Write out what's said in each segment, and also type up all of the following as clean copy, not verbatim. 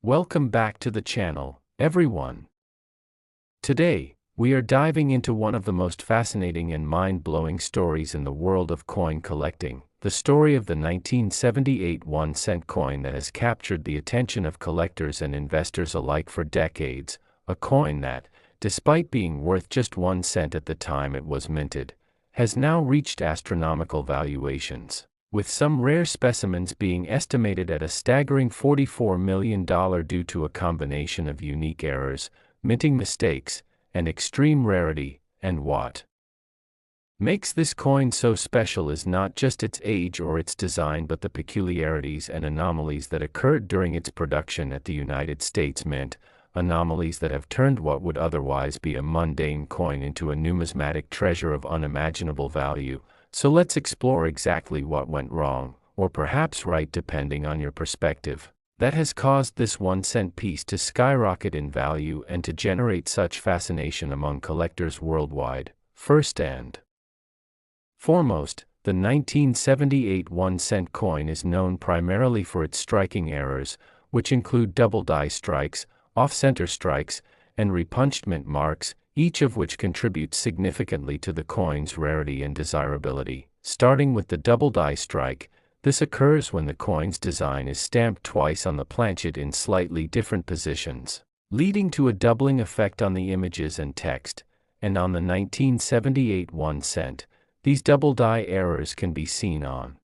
Welcome back to the channel, everyone. Today, we are diving into one of the most fascinating and mind-blowing stories in the world of coin collecting, the story of the 1978 1-cent coin that has captured the attention of collectors and investors alike for decades, a coin that, despite being worth just 1 cent at the time it was minted, has now reached astronomical valuations, with some rare specimens being estimated at a staggering $44 million due to a combination of unique errors, minting mistakes, and extreme rarity. And what makes this coin so special is not just its age or its design but the peculiarities and anomalies that occurred during its production at the United States Mint, anomalies that have turned what would otherwise be a mundane coin into a numismatic treasure of unimaginable value. So let's explore exactly what went wrong, or perhaps right depending on your perspective, that has caused this 1-cent piece to skyrocket in value and to generate such fascination among collectors worldwide. First and foremost, the 1978 1-cent coin is known primarily for its striking errors, which include double die strikes, off-center strikes, and repunched mint marks, each of which contributes significantly to the coin's rarity and desirability. Starting with the double die strike, this occurs when the coin's design is stamped twice on the planchet in slightly different positions, leading to a doubling effect on the images and text. And on the 1978 1 cent, these double die errors can be seen on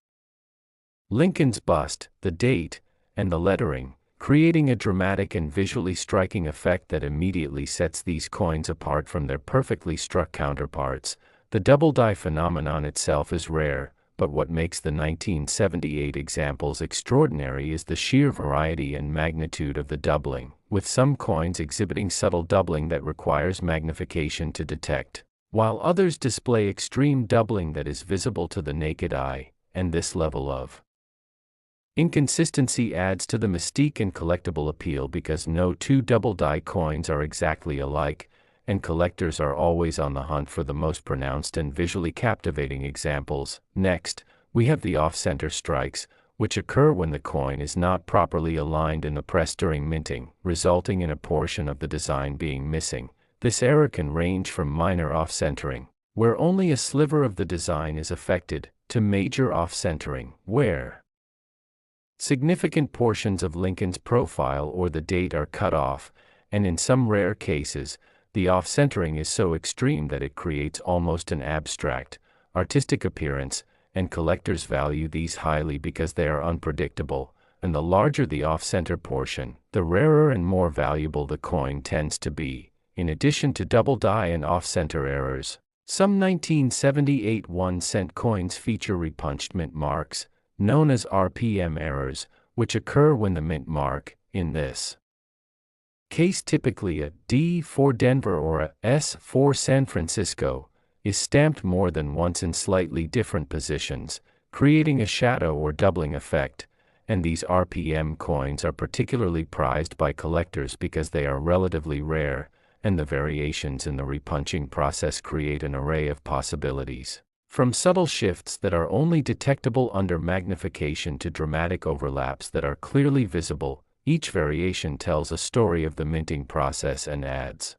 Lincoln's bust, the date, and the lettering, creating a dramatic and visually striking effect that immediately sets these coins apart from their perfectly struck counterparts. The double die phenomenon itself is rare, but what makes the 1978 examples extraordinary is the sheer variety and magnitude of the doubling, with some coins exhibiting subtle doubling that requires magnification to detect, while others display extreme doubling that is visible to the naked eye. And this level of inconsistency adds to the mystique and collectible appeal because no two double die coins are exactly alike, and collectors are always on the hunt for the most pronounced and visually captivating examples. Next, we have the off-center strikes, which occur when the coin is not properly aligned in the press during minting, resulting in a portion of the design being missing. This error can range from minor off-centering, where only a sliver of the design is affected, to major off-centering, where significant portions of Lincoln's profile or the date are cut off, and in some rare cases, the off-centering is so extreme that it creates almost an abstract, artistic appearance, and collectors value these highly because they are unpredictable, and the larger the off-center portion, the rarer and more valuable the coin tends to be. In addition to double die and off-center errors, some 1978 1-cent coins feature repunched mint marks, known as RPM errors, which occur when the mint mark, in this case typically a D for Denver or a S for San Francisco, is stamped more than once in slightly different positions, creating a shadow or doubling effect. And these RPM coins are particularly prized by collectors because they are relatively rare, and the variations in the repunching process create an array of possibilities, from subtle shifts that are only detectable under magnification to dramatic overlaps that are clearly visible. Each variation tells a story of the minting process and adds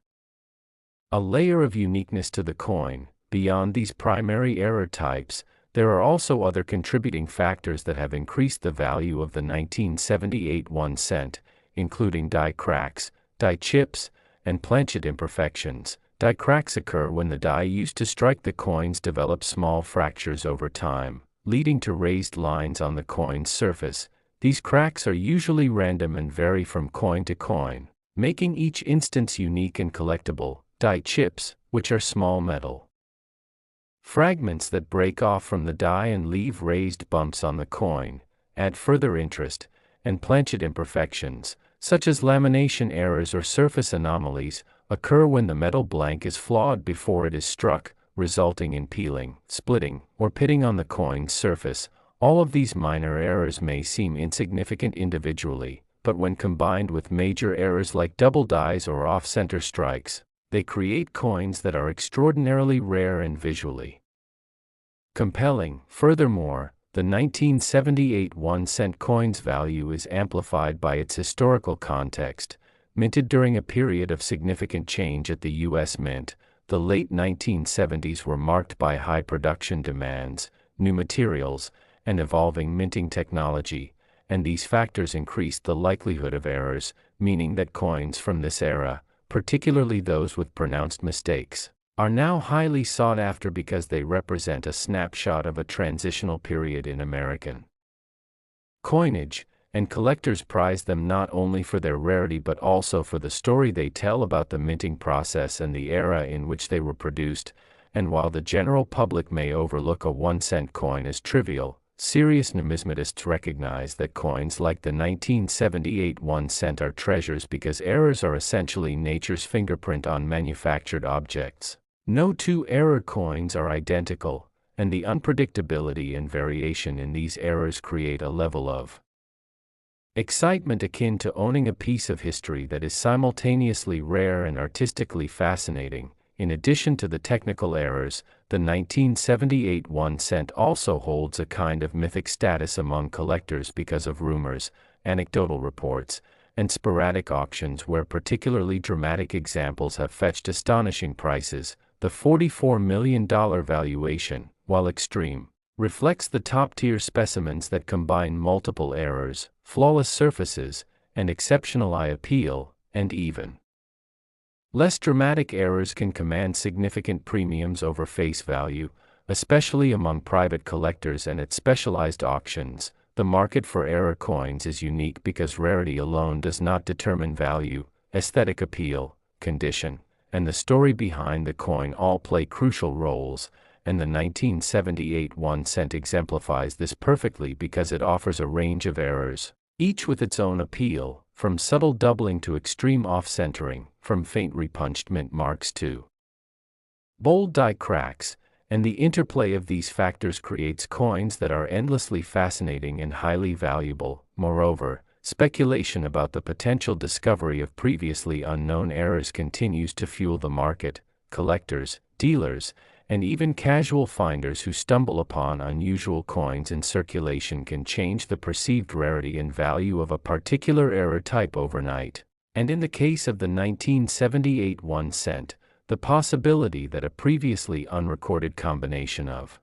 a layer of uniqueness to the coin. Beyond these primary error types, there are also other contributing factors that have increased the value of the 1978 1 cent, including die cracks, die chips, and planchet imperfections. Die cracks occur when the die used to strike the coins develop small fractures over time, leading to raised lines on the coin's surface. These cracks are usually random and vary from coin to coin, making each instance unique and collectible. Die chips, which are small metal fragments that break off from the die and leave raised bumps on the coin, add further interest. And planchet imperfections, such as lamination errors or surface anomalies, occur when the metal blank is flawed before it is struck, resulting in peeling, splitting, or pitting on the coin's surface. All of these minor errors may seem insignificant individually, but when combined with major errors like double dies or off-center strikes, they create coins that are extraordinarily rare and visually compelling. Furthermore, The 1978 1-cent coin's value is amplified by its historical context. Minted during a period of significant change at the U.S. Mint, the late 1970s were marked by high production demands, new materials, and evolving minting technology, and these factors increased the likelihood of errors, meaning that coins from this era, particularly those with pronounced mistakes, are now highly sought after because they represent a snapshot of a transitional period in American coinage, and collectors prize them not only for their rarity but also for the story they tell about the minting process and the era in which they were produced. And while the general public may overlook a 1-cent coin as trivial, serious numismatists recognize that coins like the 1978 1-cent are treasures because errors are essentially nature's fingerprint on manufactured objects. No two error coins are identical, and the unpredictability and variation in these errors create a level of excitement akin to owning a piece of history that is simultaneously rare and artistically fascinating. In addition to the technical errors, the 1978 1-cent also holds a kind of mythic status among collectors because of rumors, anecdotal reports, and sporadic auctions where particularly dramatic examples have fetched astonishing prices. The $44 million valuation, while extreme, reflects the top-tier specimens that combine multiple errors, flawless surfaces, and exceptional eye appeal, and even less dramatic errors can command significant premiums over face value, especially among private collectors and at specialized auctions. The market for error coins is unique because rarity alone does not determine value. Aesthetic appeal, condition, and the story behind the coin all play crucial roles, and the 1978 1-cent exemplifies this perfectly because it offers a range of errors, each with its own appeal, from subtle doubling to extreme off-centering, from faint repunched mint marks to bold die cracks, and the interplay of these factors creates coins that are endlessly fascinating and highly valuable. Moreover, speculation about the potential discovery of previously unknown errors continues to fuel the market. Collectors, dealers, and even casual finders who stumble upon unusual coins in circulation can change the perceived rarity and value of a particular error type overnight. And in the case of the 1978 1-cent, the possibility that a previously unrecorded combination of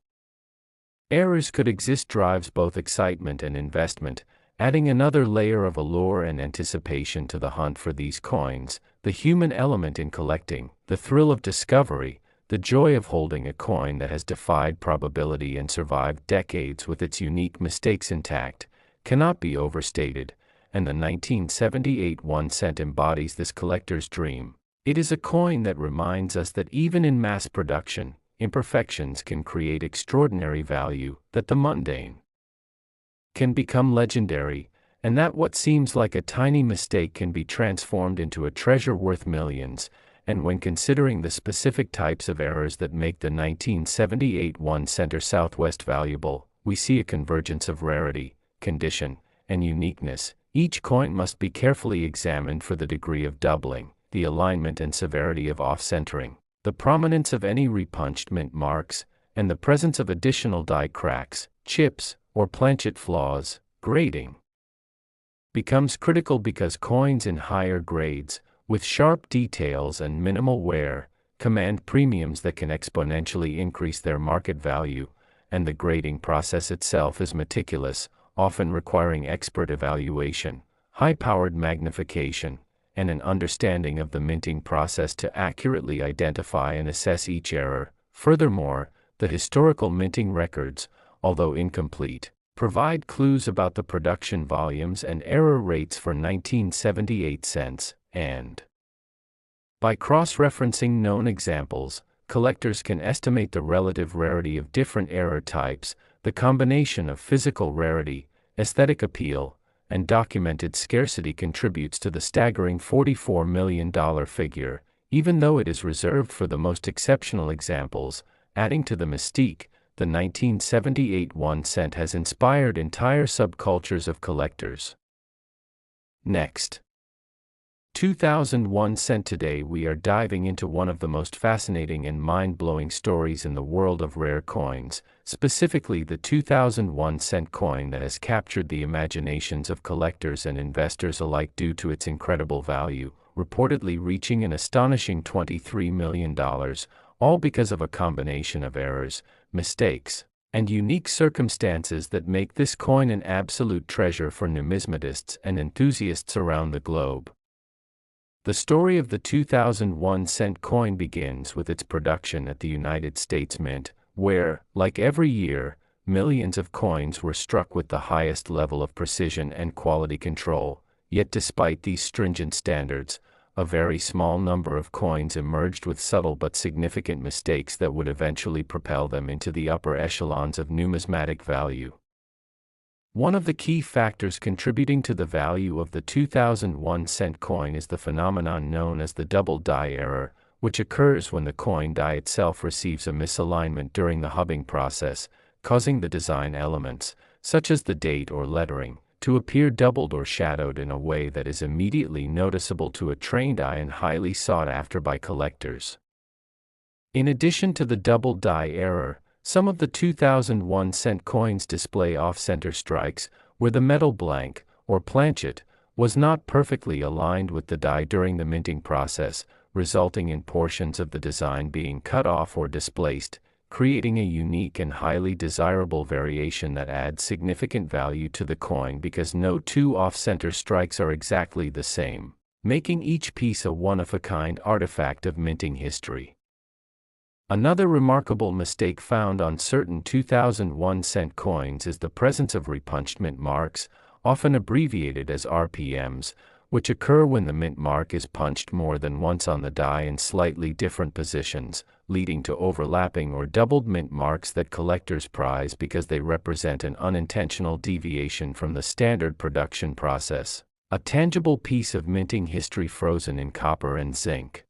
errors could exist drives both excitement and investment, adding another layer of allure and anticipation to the hunt for these coins. The human element in collecting, the thrill of discovery, the joy of holding a coin that has defied probability and survived decades with its unique mistakes intact, cannot be overstated, and the 1978 1-cent embodies this collector's dream. It is a coin that reminds us that even in mass production, imperfections can create extraordinary value, that the mundane can become legendary, and that what seems like a tiny mistake can be transformed into a treasure worth millions. And when considering the specific types of errors that make the 1978 1-cent Southwest valuable, we see a convergence of rarity, condition, and uniqueness. Each coin must be carefully examined for the degree of doubling, the alignment and severity of off-centering, the prominence of any repunched mint marks, and the presence of additional die cracks, chips, or planchet flaws. Grading becomes critical because coins in higher grades, with sharp details and minimal wear, command premiums that can exponentially increase their market value, and the grading process itself is meticulous, often requiring expert evaluation, high-powered magnification, and an understanding of the minting process to accurately identify and assess each error. Furthermore, the historical minting records, although incomplete, provide clues about the production volumes and error rates for 1978 cents, and by cross-referencing known examples, collectors can estimate the relative rarity of different error types. The combination of physical rarity, aesthetic appeal, and documented scarcity contributes to the staggering $44 million figure, even though it is reserved for the most exceptional examples. Adding to the mystique, the 1978 1-cent has inspired entire subcultures of collectors. Next, 2001 cent. Today we are diving into one of the most fascinating and mind-blowing stories in the world of rare coins, specifically the 2001 cent coin that has captured the imaginations of collectors and investors alike due to its incredible value, reportedly reaching an astonishing $23 million, all because of a combination of errors, mistakes, and unique circumstances that make this coin an absolute treasure for numismatists and enthusiasts around the globe. The story of the 2001 cent coin begins with its production at the United States Mint, where, like every year, millions of coins were struck with the highest level of precision and quality control. Yet despite these stringent standards, a very small number of coins emerged with subtle but significant mistakes that would eventually propel them into the upper echelons of numismatic value. One of the key factors contributing to the value of the 2001 cent coin is the phenomenon known as the double die error, which occurs when the coin die itself receives a misalignment during the hubbing process, causing the design elements, such as the date or lettering, to appear doubled or shadowed in a way that is immediately noticeable to a trained eye and highly sought after by collectors. In addition to the double die error, some of the 2001 cent coins display off-center strikes, where the metal blank, or planchet, was not perfectly aligned with the die during the minting process, resulting in portions of the design being cut off or displaced, creating a unique and highly desirable variation that adds significant value to the coin because no two off-center strikes are exactly the same, making each piece a one-of-a-kind artifact of minting history. Another remarkable mistake found on certain 2001 cent coins is the presence of repunched mint marks, often abbreviated as RPMs, which occur when the mint mark is punched more than once on the die in slightly different positions, leading to overlapping or doubled mint marks that collectors prize because they represent an unintentional deviation from the standard production process, a tangible piece of minting history frozen in copper and zinc.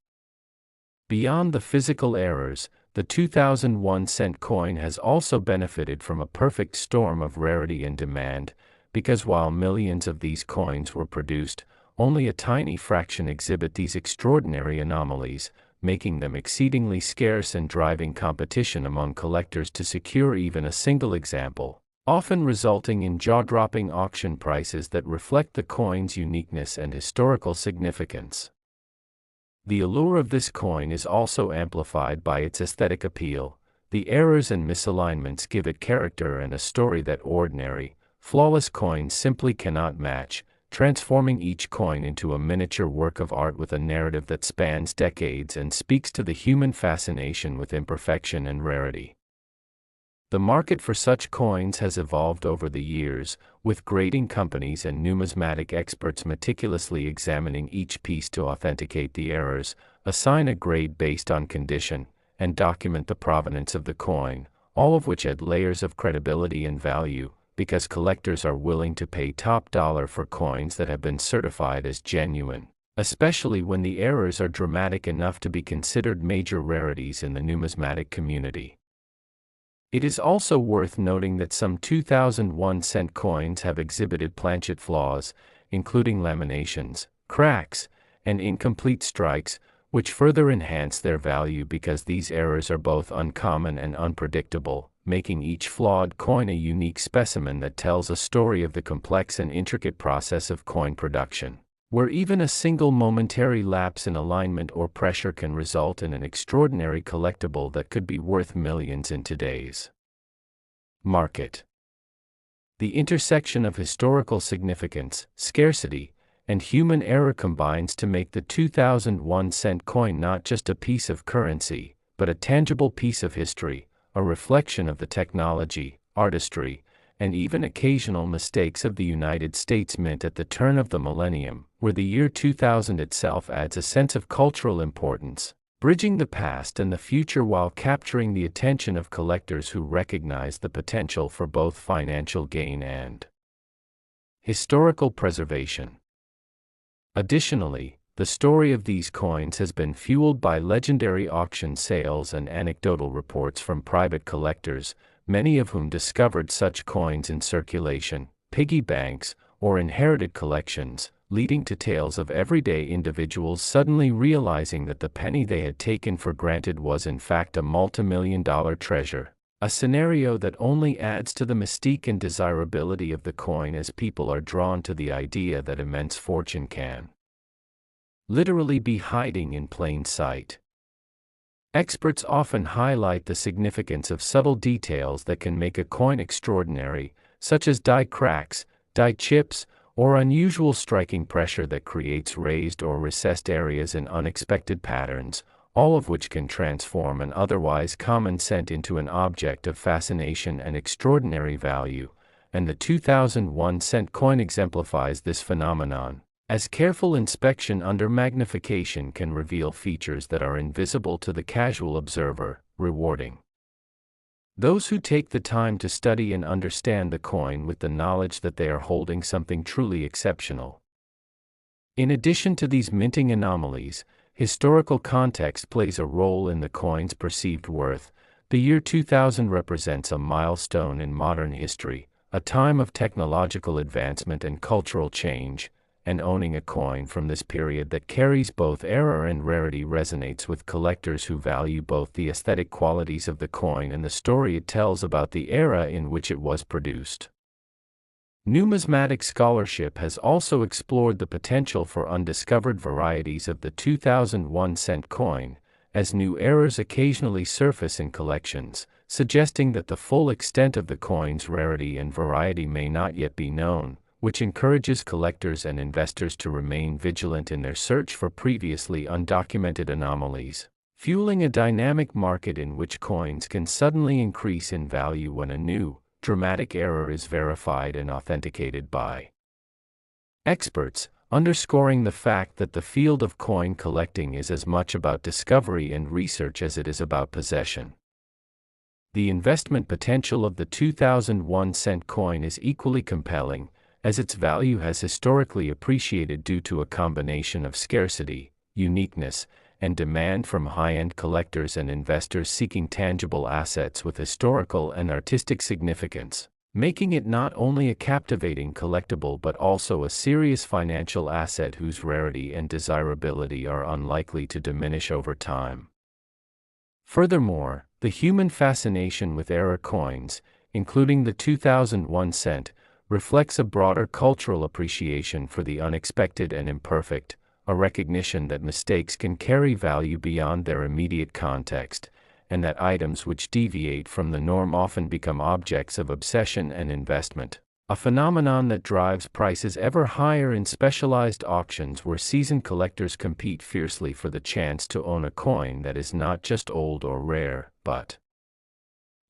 Beyond the physical errors, the 2001 cent coin has also benefited from a perfect storm of rarity and demand, because while millions of these coins were produced, only a tiny fraction exhibit these extraordinary anomalies, making them exceedingly scarce and driving competition among collectors to secure even a single example, often resulting in jaw-dropping auction prices that reflect the coin's uniqueness and historical significance. The allure of this coin is also amplified by its aesthetic appeal. The errors and misalignments give it character and a story that ordinary, flawless coins simply cannot match, transforming each coin into a miniature work of art with a narrative that spans decades and speaks to the human fascination with imperfection and rarity. The market for such coins has evolved over the years, with grading companies and numismatic experts meticulously examining each piece to authenticate the errors, assign a grade based on condition, and document the provenance of the coin, all of which add layers of credibility and value, because collectors are willing to pay top dollar for coins that have been certified as genuine, especially when the errors are dramatic enough to be considered major rarities in the numismatic community. It is also worth noting that some 2001 cent coins have exhibited planchet flaws, including laminations, cracks, and incomplete strikes, which further enhance their value because these errors are both uncommon and unpredictable, making each flawed coin a unique specimen that tells a story of the complex and intricate process of coin production, where even a single momentary lapse in alignment or pressure can result in an extraordinary collectible that could be worth millions in today's market. The intersection of historical significance, scarcity, and human error combines to make the 2001 cent coin not just a piece of currency, but a tangible piece of history, a reflection of the technology, artistry, and even occasional mistakes of the United States Mint at the turn of the millennium, where the year 2000 itself adds a sense of cultural importance, bridging the past and the future while capturing the attention of collectors who recognize the potential for both financial gain and historical preservation. Additionally, the story of these coins has been fueled by legendary auction sales and anecdotal reports from private collectors, many of whom discovered such coins in circulation, piggy banks, or inherited collections, leading to tales of everyday individuals suddenly realizing that the penny they had taken for granted was in fact a multimillion-dollar treasure, a scenario that only adds to the mystique and desirability of the coin as people are drawn to the idea that immense fortune can literally be hiding in plain sight. Experts often highlight the significance of subtle details that can make a coin extraordinary, such as die cracks, die chips, or unusual striking pressure that creates raised or recessed areas in unexpected patterns, all of which can transform an otherwise common cent into an object of fascination and extraordinary value, and the 2001 cent coin exemplifies this phenomenon, as careful inspection under magnification can reveal features that are invisible to the casual observer, rewarding those who take the time to study and understand the coin with the knowledge that they are holding something truly exceptional. In addition to these minting anomalies, historical context plays a role in the coin's perceived worth. The year 2000 represents a milestone in modern history, a time of technological advancement and cultural change, and owning a coin from this period that carries both era and rarity resonates with collectors who value both the aesthetic qualities of the coin and the story it tells about the era in which it was produced. Numismatic scholarship has also explored the potential for undiscovered varieties of the 2001 cent coin, as new errors occasionally surface in collections, suggesting that the full extent of the coin's rarity and variety may not yet be known, which encourages collectors and investors to remain vigilant in their search for previously undocumented anomalies, fueling a dynamic market in which coins can suddenly increase in value when a new, dramatic error is verified and authenticated by experts, underscoring the fact that the field of coin collecting is as much about discovery and research as it is about possession. The investment potential of the 2001 cent coin is equally compelling, as its value has historically appreciated due to a combination of scarcity, uniqueness, and demand from high-end collectors and investors seeking tangible assets with historical and artistic significance, making it not only a captivating collectible but also a serious financial asset whose rarity and desirability are unlikely to diminish over time. Furthermore, the human fascination with era coins, including the 2001 cent, reflects a broader cultural appreciation for the unexpected and imperfect, a recognition that mistakes can carry value beyond their immediate context, and that items which deviate from the norm often become objects of obsession and investment, a phenomenon that drives prices ever higher in specialized auctions where seasoned collectors compete fiercely for the chance to own a coin that is not just old or rare, but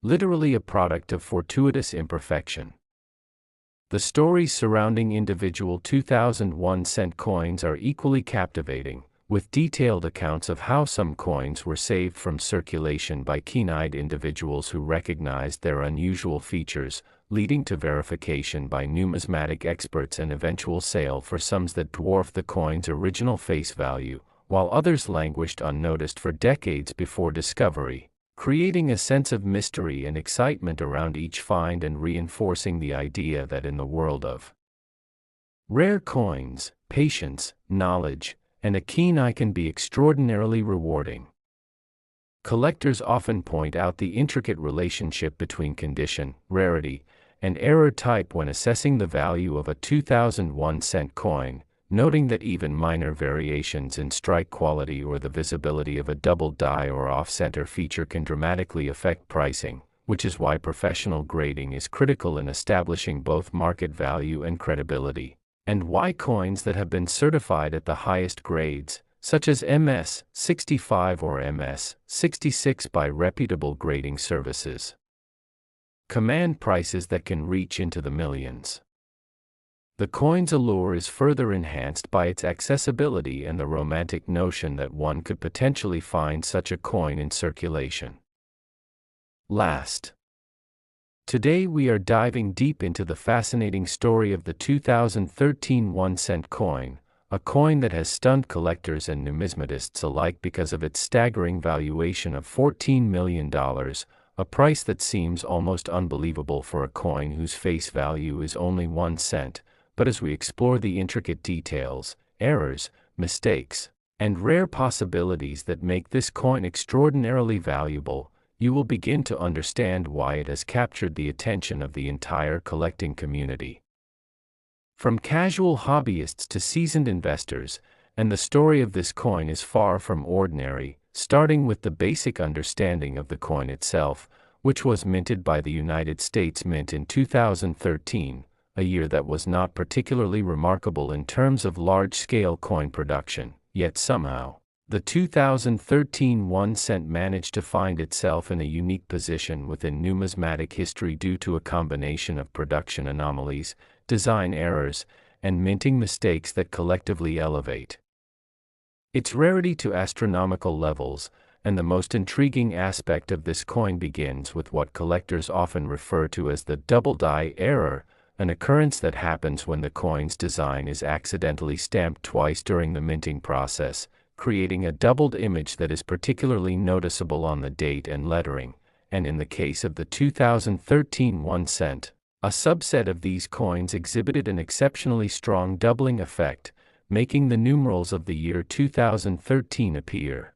literally a product of fortuitous imperfection. The stories surrounding individual 2001 cent coins are equally captivating, with detailed accounts of how some coins were saved from circulation by keen-eyed individuals who recognized their unusual features, leading to verification by numismatic experts and eventual sale for sums that dwarf the coin's original face value, while others languished unnoticed for decades before discovery, creating a sense of mystery and excitement around each find and reinforcing the idea that in the world of rare coins, patience, knowledge, and a keen eye can be extraordinarily rewarding. Collectors often point out the intricate relationship between condition, rarity, and error type when assessing the value of a 2001 cent coin, noting that even minor variations in strike quality or the visibility of a double die or off-center feature can dramatically affect pricing, which is why professional grading is critical in establishing both market value and credibility, and why coins that have been certified at the highest grades, such as MS-65 or MS-66 by reputable grading services, command prices that can reach into the millions. The coin's allure is further enhanced by its accessibility and the romantic notion that one could potentially find such a coin in circulation. Last. Today we are diving deep into the fascinating story of the 2013 1-cent coin, a coin that has stunned collectors and numismatists alike because of its staggering valuation of $14 million, a price that seems almost unbelievable for a coin whose face value is only 1 cent, but as we explore the intricate details, errors, mistakes, and rare possibilities that make this coin extraordinarily valuable, you will begin to understand why it has captured the attention of the entire collecting community. From casual hobbyists to seasoned investors, and the story of this coin is far from ordinary, starting with the basic understanding of the coin itself, which was minted by the United States Mint in 2013, a year that was not particularly remarkable in terms of large-scale coin production, yet somehow, the 2013 1 cent managed to find itself in a unique position within numismatic history due to a combination of production anomalies, design errors, and minting mistakes that collectively elevate its rarity to astronomical levels. And the most intriguing aspect of this coin begins with what collectors often refer to as the double die error, an occurrence that happens when the coin's design is accidentally stamped twice during the minting process, creating a doubled image that is particularly noticeable on the date and lettering. And in the case of the 2013 1 cent, a subset of these coins exhibited an exceptionally strong doubling effect, making the numerals of the year 2013 appear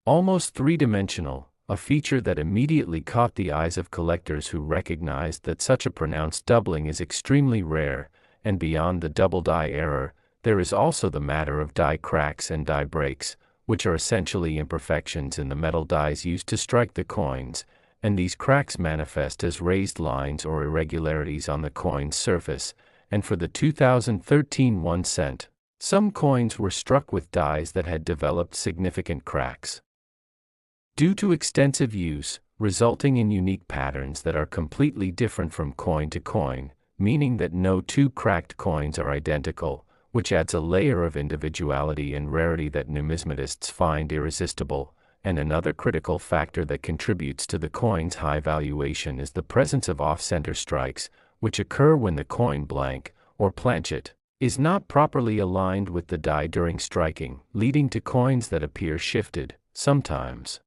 almost three-dimensional, a feature that immediately caught the eyes of collectors who recognized that such a pronounced doubling is extremely rare. And beyond the double die error, there is also the matter of die cracks and die breaks, which are essentially imperfections in the metal dies used to strike the coins, and these cracks manifest as raised lines or irregularities on the coin's surface. And for the 2013 1 cent, some coins were struck with dies that had developed significant cracks due to extensive use, resulting in unique patterns that are completely different from coin to coin, meaning that no two cracked coins are identical, which adds a layer of individuality and rarity that numismatists find irresistible. And another critical factor that contributes to the coin's high valuation is the presence of off-center strikes, which occur when the coin blank, or planchet, is not properly aligned with the die during striking, leading to coins that appear shifted, sometimes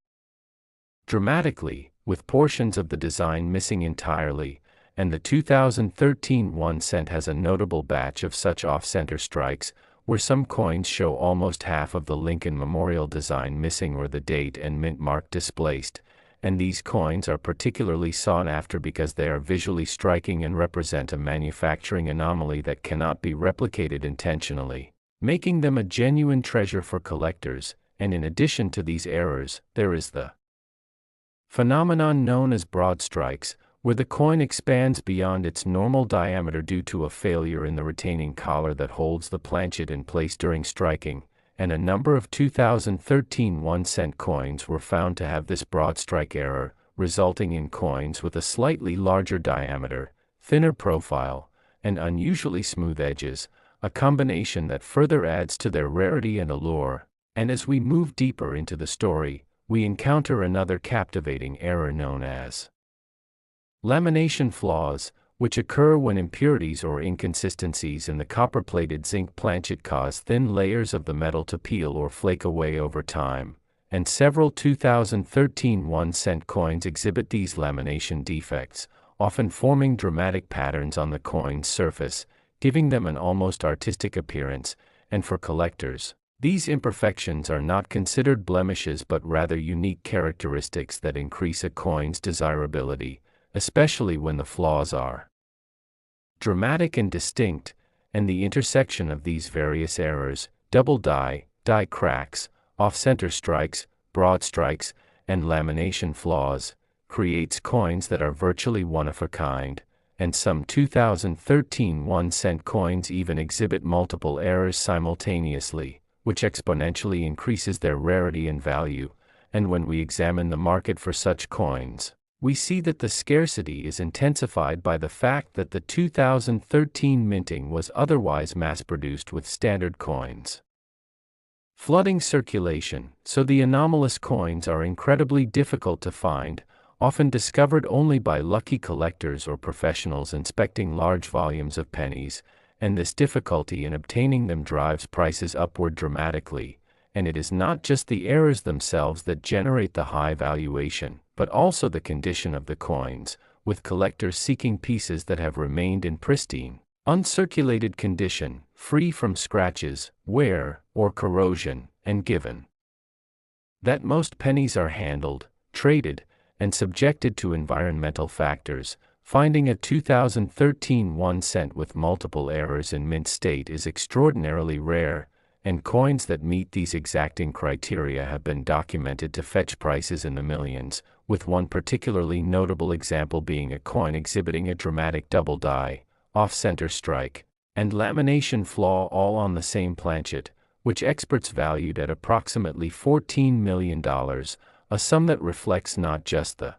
dramatically, with portions of the design missing entirely. And the 2013 1 cent has a notable batch of such off-center strikes, where some coins show almost half of the Lincoln Memorial design missing or the date and mint mark displaced. And these coins are particularly sought after because they are visually striking and represent a manufacturing anomaly that cannot be replicated intentionally, making them a genuine treasure for collectors. And in addition to these errors, there is the phenomenon known as broad strikes, where the coin expands beyond its normal diameter due to a failure in the retaining collar that holds the planchet in place during striking. And a number of 2013 1 cent coins were found to have this broad strike error, resulting in coins with a slightly larger diameter, thinner profile, and unusually smooth edges, a combination that further adds to their rarity and allure. And as we move deeper into the story, we encounter another captivating error known as lamination flaws, which occur when impurities or inconsistencies in the copper-plated zinc planchet cause thin layers of the metal to peel or flake away over time. And several 2013 1 cent coins exhibit these lamination defects, often forming dramatic patterns on the coin's surface, giving them an almost artistic appearance. And for collectors, these imperfections are not considered blemishes but rather unique characteristics that increase a coin's desirability, especially when the flaws are dramatic and distinct. And the intersection of these various errors, double die, die cracks, off-center strikes, broad strikes, and lamination flaws, creates coins that are virtually one of a kind. And some 2013 1 cent coins even exhibit multiple errors simultaneously, which exponentially increases their rarity and value. And when we examine the market for such coins, we see that the scarcity is intensified by the fact that the 2013 minting was otherwise mass-produced with standard coins flooding circulation, so the anomalous coins are incredibly difficult to find, often discovered only by lucky collectors or professionals inspecting large volumes of pennies. And this difficulty in obtaining them drives prices upward dramatically. And it is not just the errors themselves that generate the high valuation, but also the condition of the coins, with collectors seeking pieces that have remained in pristine, uncirculated condition, free from scratches, wear, or corrosion, and given that most pennies are handled, traded, and subjected to environmental factors, finding a 2013 1 cent with multiple errors in mint state is extraordinarily rare, and coins that meet these exacting criteria have been documented to fetch prices in the millions, with one particularly notable example being a coin exhibiting a dramatic double die, off-center strike, and lamination flaw all on the same planchet, which experts valued at approximately $14 million, a sum that reflects not just the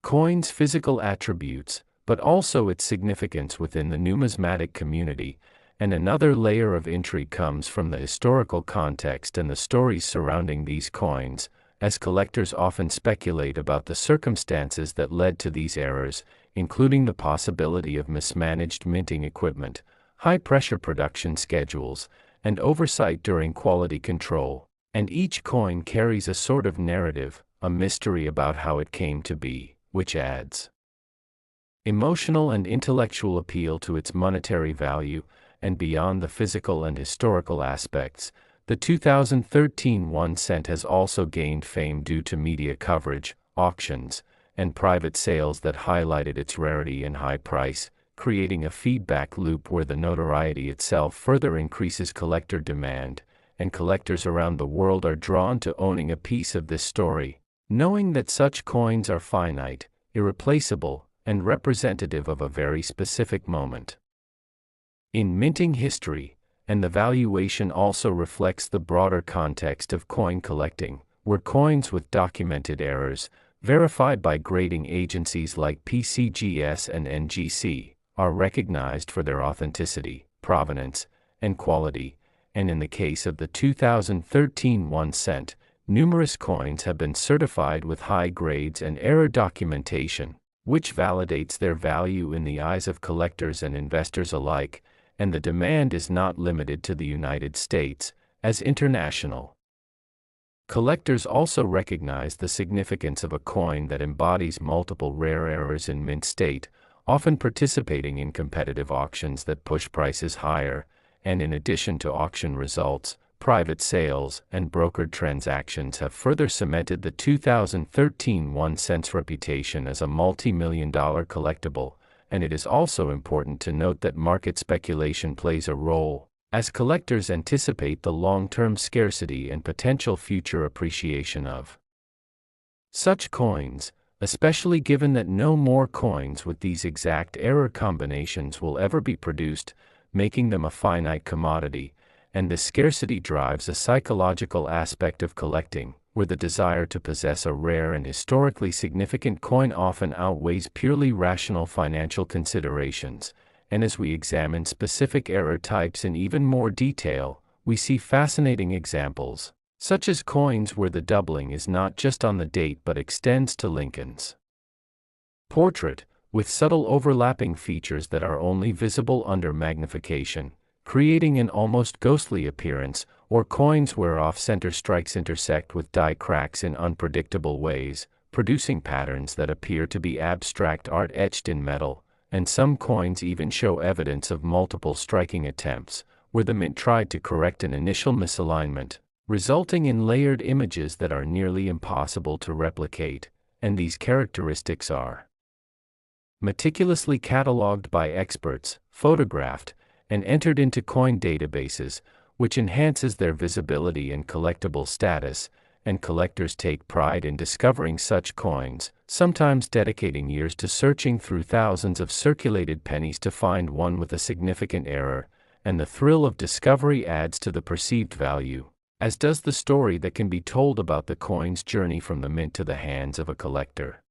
coin's physical attributes, but also its significance within the numismatic community. And another layer of intrigue comes from the historical context and the stories surrounding these coins, as collectors often speculate about the circumstances that led to these errors, including the possibility of mismanaged minting equipment, high-pressure production schedules, and oversight during quality control. And each coin carries a sort of narrative, a mystery about how it came to be, which adds emotional and intellectual appeal to its monetary value. And beyond the physical and historical aspects, the 2013 1 cent has also gained fame due to media coverage, auctions, and private sales that highlighted its rarity and high price, creating a feedback loop where the notoriety itself further increases collector demand, and collectors around the world are drawn to owning a piece of this story, knowing that such coins are finite, irreplaceable, and representative of a very specific moment in minting history, and the valuation also reflects the broader context of coin collecting, where coins with documented errors, verified by grading agencies like PCGS and NGC, are recognized for their authenticity, provenance, and quality, and in the case of the 2013 1 cent, numerous coins have been certified with high grades and error documentation, which validates their value in the eyes of collectors and investors alike. And the demand is not limited to the United States, as international collectors also recognize the significance of a coin that embodies multiple rare errors in mint state, often participating in competitive auctions that push prices higher, and in addition to auction results, private sales and brokered transactions have further cemented the 2013 1 cent's reputation as a multi-million-dollar collectible. And it is also important to note that market speculation plays a role, as collectors anticipate the long-term scarcity and potential future appreciation of such coins, especially given that no more coins with these exact error combinations will ever be produced, making them a finite commodity, and this scarcity drives a psychological aspect of collecting, where the desire to possess a rare and historically significant coin often outweighs purely rational financial considerations. And as we examine specific error types in even more detail, we see fascinating examples, such as coins where the doubling is not just on the date but extends to Lincoln's portrait, with subtle overlapping features that are only visible under magnification, creating an almost ghostly appearance, or coins where off-center strikes intersect with die cracks in unpredictable ways, producing patterns that appear to be abstract art etched in metal, and some coins even show evidence of multiple striking attempts, where the mint tried to correct an initial misalignment, resulting in layered images that are nearly impossible to replicate. And these characteristics are meticulously cataloged by experts, photographed, and entered into coin databases, which enhances their visibility and collectible status, and collectors take pride in discovering such coins, sometimes dedicating years to searching through thousands of circulated pennies to find one with a significant error, and the thrill of discovery adds to the perceived value, as does the story that can be told about the coin's journey from the mint to the hands of a collector.